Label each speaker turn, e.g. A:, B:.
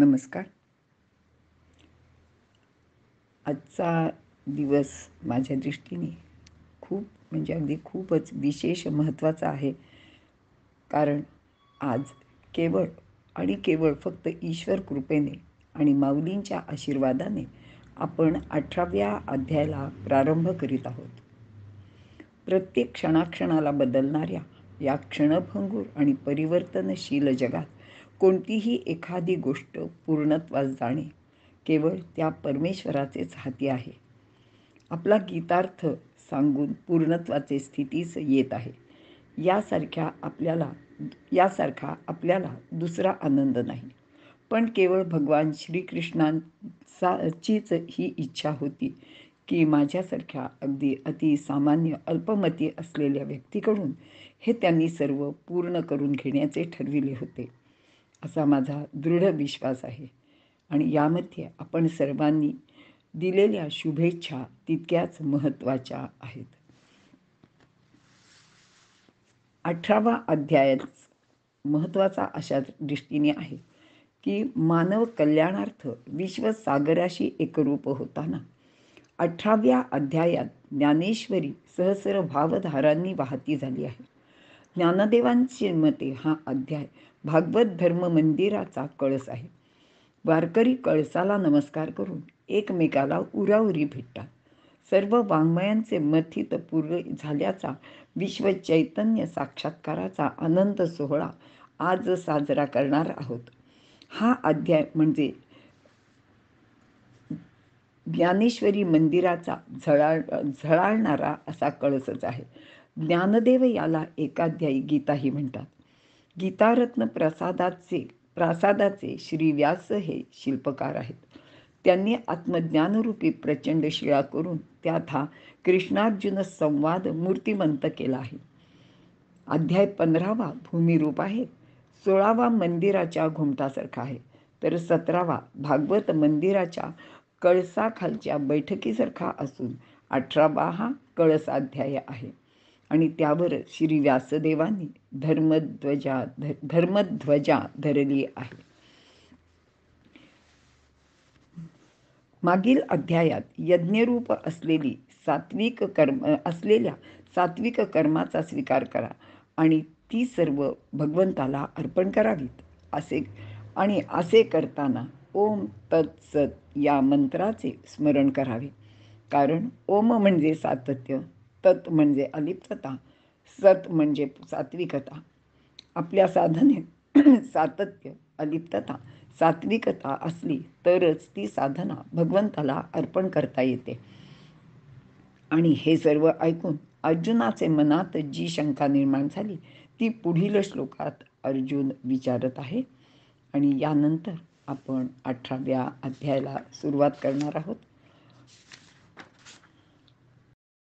A: नमस्कार. आजचा दिवस माझ्या दृष्टीने खूप म्हणजे अगदी खूपच विशेष महत्त्वाचा आहे. कारण आज केवळ आणि केवळ फक्त ईश्वर कृपेने आणि माऊलींच्या आशीर्वादाने आपण 18व्या अध्यायाला प्रारंभ करीत आहोत. प्रत्येक क्षणाक्षणाला बदलणाऱ्या या क्षणभंगूर आणि परिवर्तनशील जगात कोणतीही एखादी गोष्ट पूर्णत्वास जाणे केवळ त्या परमेश्वराचेच हाती आहे. आपला गीतार्थ सांगून पूर्णत्वाचे स्थितीस येत आहे. यासारखा आपल्याला दुसरा आनंद नाही. पण केवळ भगवान श्रीकृष्णांचीच ही इच्छा होती की माझ्यासारख्या अगदी अतिसामान्य अल्पमती असलेल्या व्यक्तीकडून हे त्यांनी सर्व पूर्ण करून घेण्याचे ठरविले होते, असा माझा दृढ विश्वास आहे. आणि यामध्ये आपण सर्वांनी दिलेल्या शुभेच्छा तितक्याच महत्त्वाच्या आहेत. 18वा अध्याय महत्त्वाचा अशा दृष्टीने आहे की मानव कल्याणार्थ विश्वसागराशी एकरूप होताना 18व्या अध्यायात ज्ञानेश्वरी सहस्र भावधारांनी वाहती झाली आहे. ज्ञानदेवांचे मते हा अध्याय भागवत धर्म मंदिराचा कळस आहे. वारकरी कळसाला नमस्कार करून एकमेकाला उराउरी भेटतात. सर्व वाङ्मयांचे मथित पूर्ण झाल्याचा विश्वचैतन्य साक्षात्काराचा आनंद सोहळा आज साजरा करणार आहोत. हा अध्याय म्हणजे ज्ञानेश्वरी मंदिराचा झळाळणारा असा कळसच आहे. ज्ञानदेव याला एकाध्यायी गीताही म्हणतात. गीतारत्न प्रासादाचे श्री व्यास हे शिल्पकार आहेत. त्यांनी आत्मज्ञानरूपी प्रचंड शिळा करून त्यात हा कृष्णार्जुन संवाद मूर्तिमंत केला आहे. अध्याय 15वा भूमिरूप आहे. 16वा मंदिराच्या घुमटासारखा आहे, तर 17वा भागवत मंदिराच्या कळसाखालच्या बैठकीसारखा असून 18वा हा कळसाध्याय आहे आणि त्यावर श्री व्यासदेवांनी धर्मध्वजा धरली आहे. मागील अध्यायात यज्ञरूप असलेल्या सात्विक कर्माचा स्वीकार करा आणि ती सर्व भगवंताला अर्पण करावीत असे करताना ओम तत्सत या मंत्राचे स्मरण करावे. कारण ओम म्हणजे सातत्य, तत् म्हणजे अलिप्तता, सत म्हणजे सात्विकता. आपल्या साधनेत सातत्य, अलिप्तता, सात्विकता असली तरच ती साधना भगवंताला अर्पण करता येते. आणि हे सर्व ऐकून अर्जुनाचे मनात जी शंका निर्माण झाली ती पुढील श्लोकात अर्जुन विचारत आहे. आणि यानंतर आपण 18व्या अध्यायाला सुरुवात करणार आहोत.